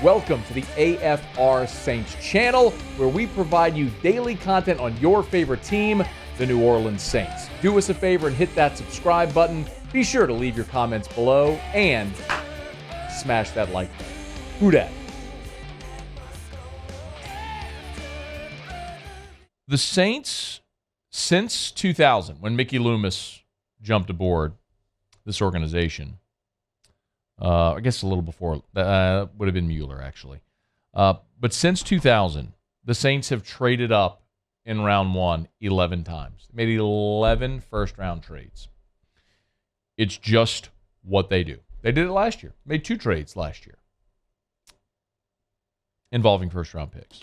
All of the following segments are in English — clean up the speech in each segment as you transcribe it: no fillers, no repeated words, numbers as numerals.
Welcome to the AFR Saints channel, where we provide you daily content on your favorite team, the New Orleans Saints. Do us a favor and hit that subscribe button. Be sure to leave your comments below and smash that like button. Who dat? The Saints, since 2000, when Mickey Loomis jumped aboard this organization, I guess a little before, would have been Mueller, actually. But since 2000, the Saints have traded up in round one 11 times. They made 11 first-round trades. It's just what they do. They did it last year. Made 2 trades last year involving first-round picks.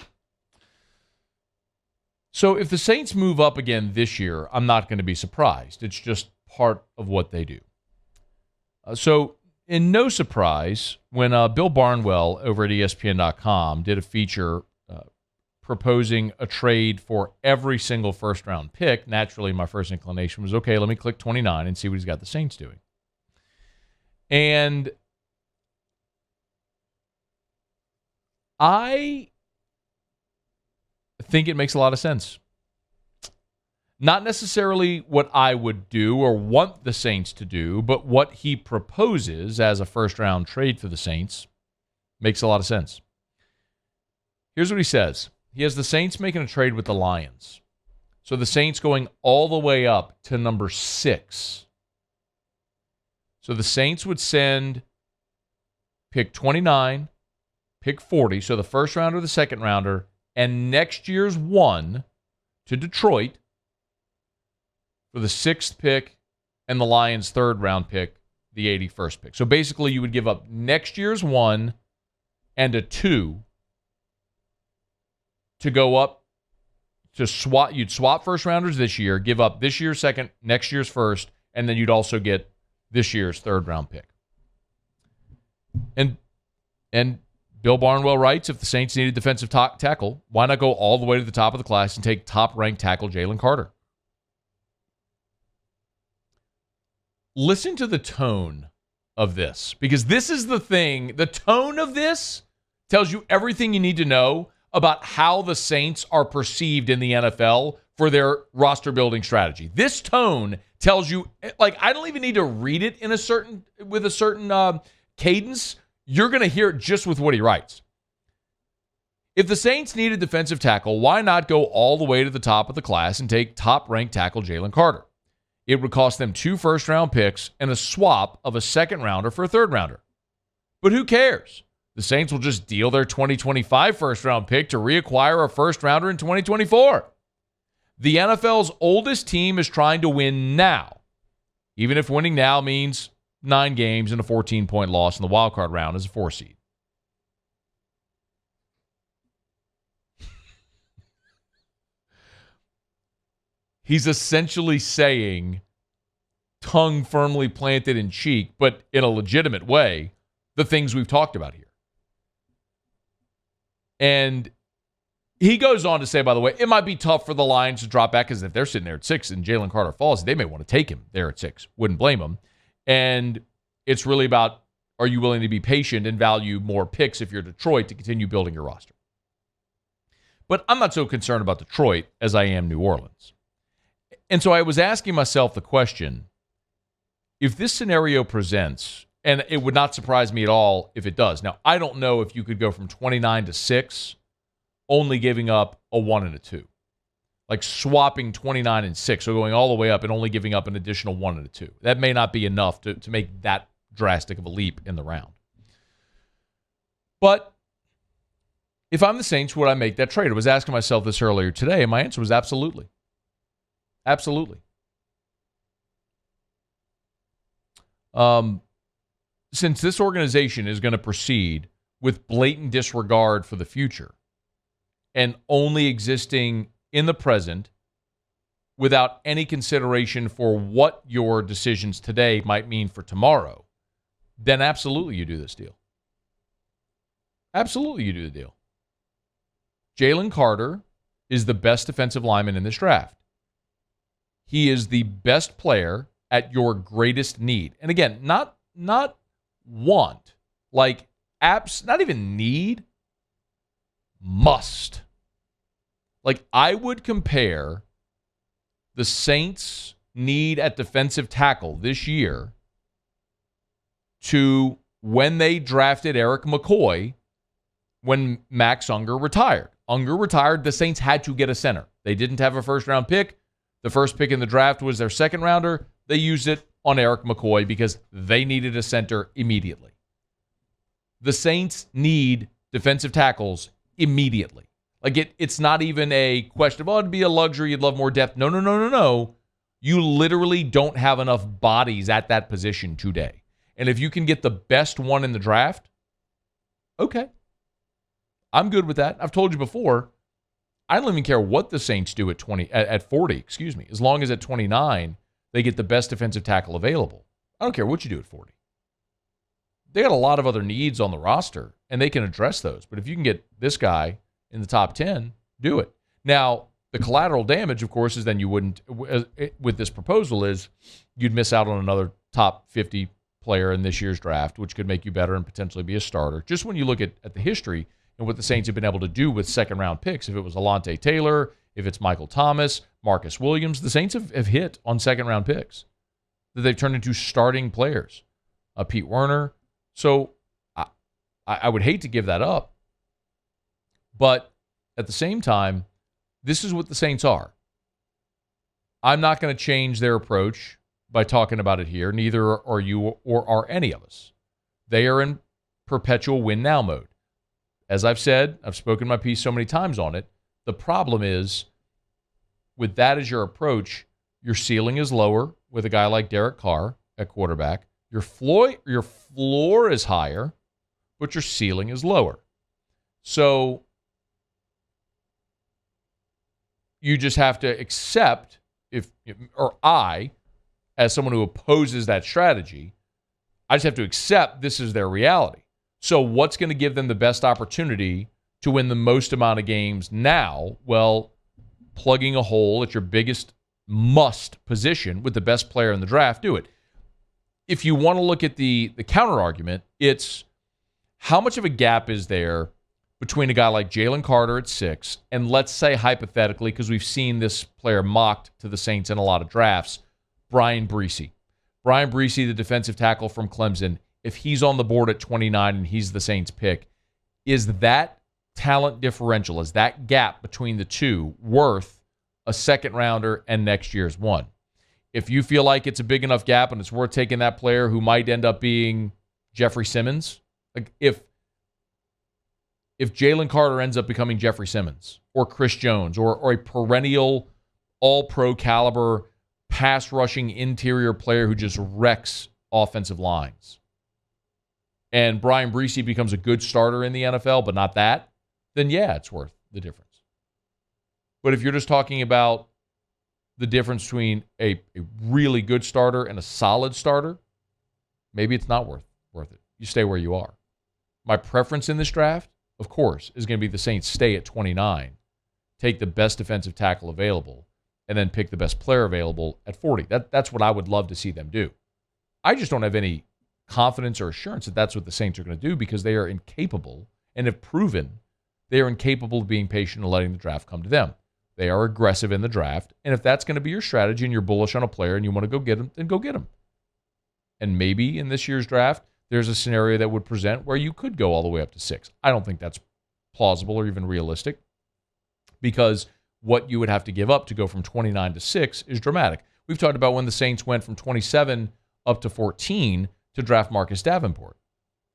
So if the Saints move up again this year, I'm not going to be surprised. It's just part of what they do. In no surprise, when Bill Barnwell over at ESPN.com did a feature proposing a trade for every single first-round pick, naturally my first inclination was, okay, let me click 29 and see what he's got the Saints doing. And I think it makes a lot of sense. Not necessarily what I would do or want the Saints to do, but what he proposes as a first-round trade for the Saints makes a lot of sense. Here's what he says. He has the Saints making a trade with the Lions. So the Saints going all the way up to number 6. So the Saints would send pick 29, pick 40, so the first rounder, the second rounder, and next year's 1 to Detroit for the 6th pick and the Lions' 3rd round pick, the 81st pick. So basically you would give up next year's 1 and a 2 to go up to swap. You'd swap first rounders this year, give up this year's 2nd, next year's 1st, and then you'd also get this year's 3rd round pick. And Bill Barnwell writes, if the Saints need a defensive tackle, why not go all the way to the top of the class and take top-ranked tackle Jalen Carter? Listen to the tone of this, because this is the thing. The tone of this tells you everything you need to know about how the Saints are perceived in the NFL for their roster-building strategy. This tone tells you, like, I don't even need to read it with a certain cadence. You're going to hear it just with what he writes. If the Saints need a defensive tackle, why not go all the way to the top of the class and take top-ranked tackle Jalen Carter? It would cost them 2 first-round picks and a swap of a second-rounder for a third-rounder. But who cares? The Saints will just deal their 2025 first-round pick to reacquire a first-rounder in 2024. The NFL's oldest team is trying to win now, even if winning now means 9 games and a 14-point loss in the wildcard round as a 4 seed. He's essentially saying, tongue firmly planted in cheek, but in a legitimate way, the things we've talked about here. And he goes on to say, by the way, it might be tough for the Lions to drop back, because if they're sitting there at 6 and Jalen Carter falls, they may want to take him there at 6. Wouldn't blame him. And it's really about, are you willing to be patient and value more picks if you're Detroit to continue building your roster? But I'm not so concerned about Detroit as I am New Orleans. And so I was asking myself the question, if this scenario presents, and it would not surprise me at all if it does. Now, I don't know if you could go from 29 to 6, only giving up a 1 and a 2. Like swapping 29 and 6, so going all the way up and only giving up an additional 1 and a 2. That may not be enough to make that drastic of a leap in the round. But if I'm the Saints, would I make that trade? I was asking myself this earlier today, and my answer was absolutely. Absolutely. Since this organization is going to proceed with blatant disregard for the future and only existing in the present without any consideration for what your decisions today might mean for tomorrow, then absolutely you do this deal. Absolutely you do the deal. Jalen Carter is the best defensive lineman in this draft. He is the best player at your greatest need. And again, not want, like not even need, must. Like, I would compare the Saints' need at defensive tackle this year to when they drafted Eric McCoy when Max Unger retired. Unger retired, the Saints had to get a center. They didn't have a first-round pick. The first pick in the draft was their second rounder. They used it on Eric McCoy because they needed a center immediately. The Saints need defensive tackles immediately. Like, it's not even a question of, it'd be a luxury, you'd love more depth. No. You literally don't have enough bodies at that position today. And if you can get the best one in the draft, okay. I'm good with that. I've told you before, I don't even care what the Saints do at 40, as long as at 29 they get the best defensive tackle available. I don't care what you do at 40. They got a lot of other needs on the roster, and they can address those. But if you can get this guy in the top 10, do it. Now, the collateral damage, of course, is then you wouldn't, with this proposal, is you'd miss out on another top 50 player in this year's draft, which could make you better and potentially be a starter. Just when you look at the history and what the Saints have been able to do with second-round picks, if it was Alontae Taylor, if it's Michael Thomas, Marcus Williams, the Saints have hit on second-round picks that they've turned into starting players. Pete Werner. So I would hate to give that up, but at the same time, this is what the Saints are. I'm not going to change their approach by talking about it here. Neither are you or are any of us. They are in perpetual win-now mode. As I've said, I've spoken my piece so many times on it. The problem is, with that as your approach, your ceiling is lower with a guy like Derek Carr at quarterback. Your floor is higher, but your ceiling is lower. So you just have to accept, I, as someone who opposes that strategy, I just have to accept this is their reality. So what's going to give them the best opportunity to win the most amount of games now? Well, plugging a hole at your biggest must position with the best player in the draft, do it. If you want to look at the counter argument, it's how much of a gap is there between a guy like Jalen Carter at 6 and, let's say hypothetically, because we've seen this player mocked to the Saints in a lot of drafts, Brian Bresee. Brian Bresee, the defensive tackle from Clemson, if he's on the board at 29 and he's the Saints pick, is that talent differential, is that gap between the two worth a second rounder and next year's one? If you feel like it's a big enough gap and it's worth taking that player who might end up being Jeffrey Simmons, like if Jalen Carter ends up becoming Jeffrey Simmons or Chris Jones or a perennial all-pro caliber pass rushing interior player who just wrecks offensive lines, and Brian Bresee becomes a good starter in the NFL, but not that, then yeah, it's worth the difference. But if you're just talking about the difference between a really good starter and a solid starter, maybe it's not worth it. You stay where you are. My preference in this draft, of course, is going to be the Saints stay at 29, take the best defensive tackle available, and then pick the best player available at 40. That's what I would love to see them do. I just don't have any confidence or assurance that that's what the Saints are going to do because they are incapable and have proven they are incapable of being patient and letting the draft come to them. They are aggressive in the draft, and if that's going to be your strategy and you're bullish on a player and you want to go get him, then go get him. And maybe in this year's draft, there's a scenario that would present where you could go all the way up to 6. I don't think that's plausible or even realistic because what you would have to give up to go from 29 to 6 is dramatic. We've talked about when the Saints went from 27 up to 14 to draft Marcus Davenport.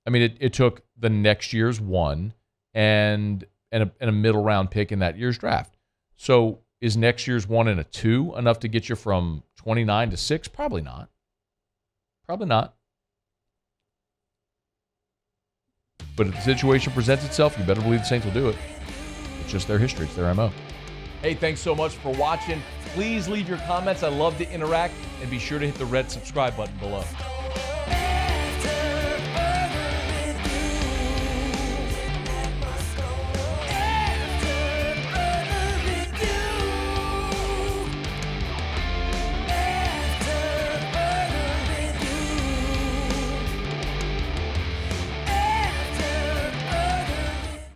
I mean, it took the next year's 1 and a middle round pick in that year's draft. So is next year's 1 and a 2 enough to get you from 29 to 6? Probably not. Probably not. But if the situation presents itself, you better believe the Saints will do it. It's just their history. It's their MO. Hey, thanks so much for watching. Please leave your comments. I love to interact. And be sure to hit the red subscribe button below.